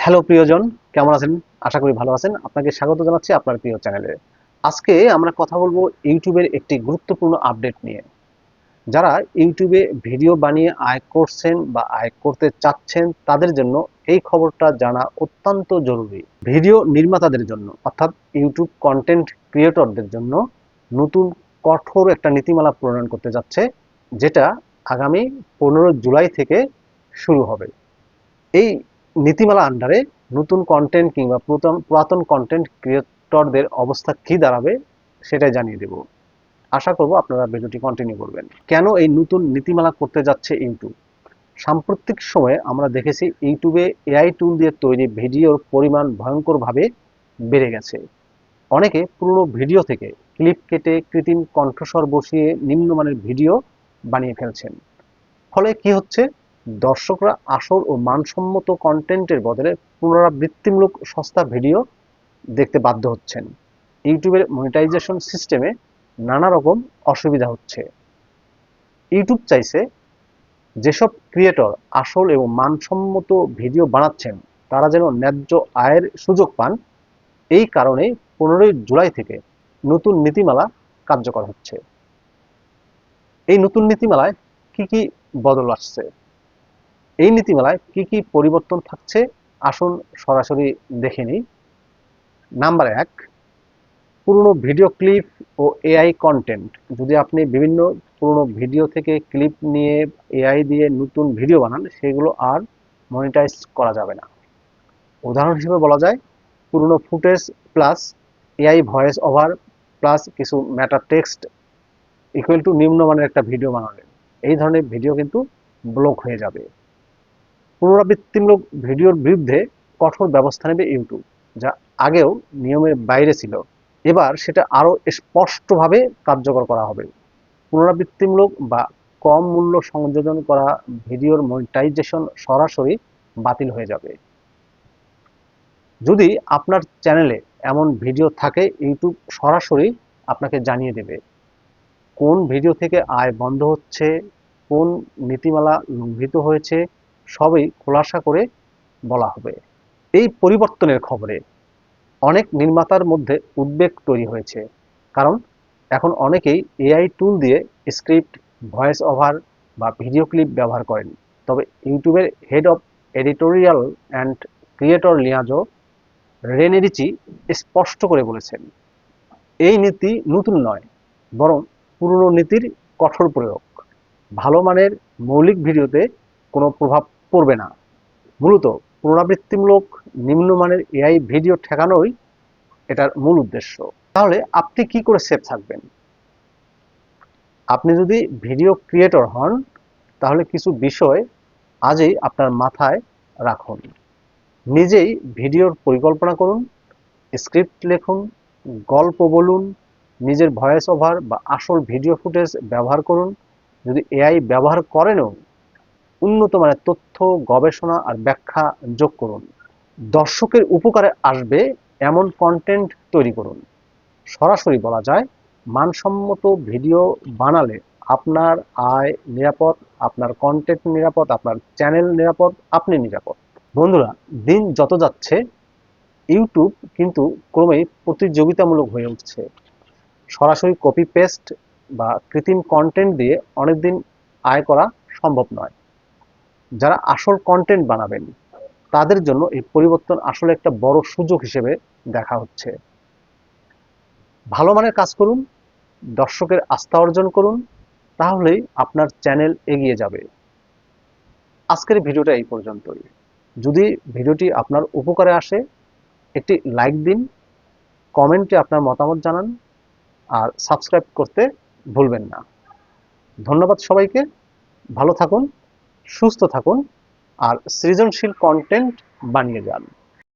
Hello প্রিয়জন, কেমন আছেন? আশা করি ভালো আছেন। আপনাকে স্বাগত জানাচ্ছি আপনার প্রিয় চ্যানেলে। আজকে আমরা কথা বলবো ইউটিউবের একটি গুরুত্বপূর্ণ আপডেট নিয়ে। যারা ইউটিউবে ভিডিও বানিয়ে আয় করছেন বা আয় করতে চাচ্ছেন তাদের জন্য এই খবরটা জানা অত্যন্ত জরুরি। ভিডিও নির্মাতাদের জন্য অর্থাৎ ইউটিউব কন্টেন্ট ক্রিয়েটরদের জন্য নতুন কঠোর একটা নীতিমালা প্রণয়ন করতে যাচ্ছে, যেটা আগামী 15 জুলাই থেকে শুরু হবে। এই নীতিমালা আন্ডারে নতুন কন্টেন্ট কিংবা পুরাতন কন্টেন্ট ক্রিয়েটরদের অবস্থা কি দাঁড়াবে সেটাই জানিয়ে দেব। আশা করব আপনারা ভিডিওটি কন্টিনিউ করবেন। কেন এই নতুন নীতিমালা করতে যাচ্ছে ইউটিউব? সাম্প্রতিক সময়ে আমরা দেখেছি ইউটিউবে এআই টুল দিয়ে তৈরি ভিডিওর পরিমাণ ভয়ঙ্করভাবে বেড়ে গেছে। অনেকে পুরনো ভিডিও থেকে ক্লিপ কেটে কৃত্রিম কণ্ঠস্বর বসিয়ে নিম্নমানের ভিডিও বানিয়ে ফেলছেন। ফলে কি হচ্ছে, দর্শকরা আসল ও মানসম্মত কন্টেন্টের বদলে পুনরাবৃত্তিমূলক সস্তা ভিডিও দেখতে বাধ্য হচ্ছেন। ইউটিউবের মনিটাইজেশন সিস্টেমে নানা রকম অসুবিধা হচ্ছে। ইউটিউব চাইছে যেসব ক্রিয়েটর আসল এবং মানসম্মত ভিডিও বানাচ্ছেন তারা যেন ন্যায্য আয়ের সুযোগ পান। এই কারণে 15 জুলাই থেকে নতুন নীতিমালা কার্যকর হচ্ছে। এই নতুন নীতিমালায় কি কি বদল আসছে, এই নীতিমালায় কি কি পরিবর্তন থাকছে, আসুন সরাসরি দেখে নিই। নাম্বার 1, পুরনো ভিডিও ক্লিপ ও এআই কন্টেন্ট। যদি আপনি বিভিন্ন পুরনো ভিডিও থেকে ক্লিপ নিয়ে এআই দিয়ে নতুন ভিডিও বানান, সেগুলো আর মনিটাইজ করা যাবে না। উদাহরণ হিসেবে বলা যায়, পুরনো footage plus AI voice over plus কিছু ম্যাটা টেক্সট ইকুয়াল টু নিম্নমানের একটা ভিডিও বানালেন, এই ধরনের ভিডিও কিন্তু ব্লক হয়ে যাবে। পুনরাবৃত্তিমূলক ভিডিওর বিরুদ্ধে কঠোর ব্যবস্থা নেবে ইউটিউব, যা আগেও নিয়মের বাইরে ছিল। এবার সেটা আরও স্পষ্টভাবে কার্যকর করা হবে। পুনরাবৃত্তিমূলক বা কম মূল্য সংযোজন করা ভিডিওর মনিটাইজেশন সরাসরি বাতিল হয়ে যাবে। যদি আপনার চ্যানেলে এমন ভিডিও থাকে, ইউটিউব সরাসরি আপনাকে জানিয়ে দেবে কোন ভিডিও থেকে আয় বন্ধ হচ্ছে, কোন নীতিমালা লঙ্ঘিত হয়েছে, সবই খোলাসা করে বলা হবে। এই পরিবর্তনের খবরে অনেক নির্মাতার মধ্যে উদ্বেগ তৈরি হয়েছে, কারণ এখন অনেকেই এআই টুল দিয়ে স্ক্রিপ্ট, ভয়েস ওভার বা ভিডিও ক্লিপ ব্যবহার করেন। তবে ইউটিউবের head of editorial and creator liaison Rene স্পষ্ট করে বলেছেন, এই নীতি নতুন নয়, বরং পুরনো নীতির কঠোর প্রয়োগ। ভালো মানের মৌলিক ভিডিওতে কোনো প্রভাব পড়বে না। মূলত পুনরাবৃত্তিমূলক নিম্নমানের এআই ভিডিও ঠেকানোই এটার মূল উদ্দেশ্য। তাহলে আপনি কি করে সেফ থাকবেন? আপনি যদি ভিডিও ক্রিয়েটর হন, তাহলে কিছু বিষয় আজই আপনার মাথায় রাখুন। নিজেই ভিডিওর পরিকল্পনা করুন, স্ক্রিপ্ট লিখুন, গল্প বলুন, নিজের ভয়েস ওভার বা আসল ভিডিও ফুটেজ ব্যবহার করুন। যদি এআই ব্যবহার করেনও, উন্নত মানের তথ্য, গবেষণা আর ব্যাখ্যা যোগ করুন। দর্শকের উপকারে আসবে এমন কন্টেন্ট তৈরি করুন। সরাসরি বলা যায়, মানসম্মত ভিডিও বানালে আপনার আয় নিরাপদ, আপনার কন্টেন্ট নিরাপদ, আপনার চ্যানেল নিরাপদ, আপনি নিরাপদ। বন্ধুরা, দিন যত যাচ্ছে ইউটিউব কিন্তু ক্রমেই প্রতিযোগিতামূলক হয়ে উঠছে। সরাসরি কপি পেস্ট বা কৃত্রিম কন্টেন্ট দিয়ে অনেকদিন আয় করা সম্ভব নয়। যারা আসল কন্টেন্ট বানাবেন তাদের জন্য এই পরিবর্তন আসলে একটা বড় সুযোগ হিসেবে দেখা হচ্ছে। ভালো মানের কাজ করুন, দর্শকের আস্থা অর্জন করুন, তাহলেই আপনার চ্যানেল এগিয়ে যাবে। আজকের ভিডিওটা এই পর্যন্তই। যদি ভিডিওটি আপনার উপকারে আসে, একটি লাইক দিন, কমেন্টে আপনার মতামত জানান, আর সাবস্ক্রাইব করতে ভুলবেন না। ধন্যবাদ সবাইকে। ভালো থাকুন, সুস্থ থাকুন আর সৃজনশীল কন্টেন্ট বানিয়ে যান।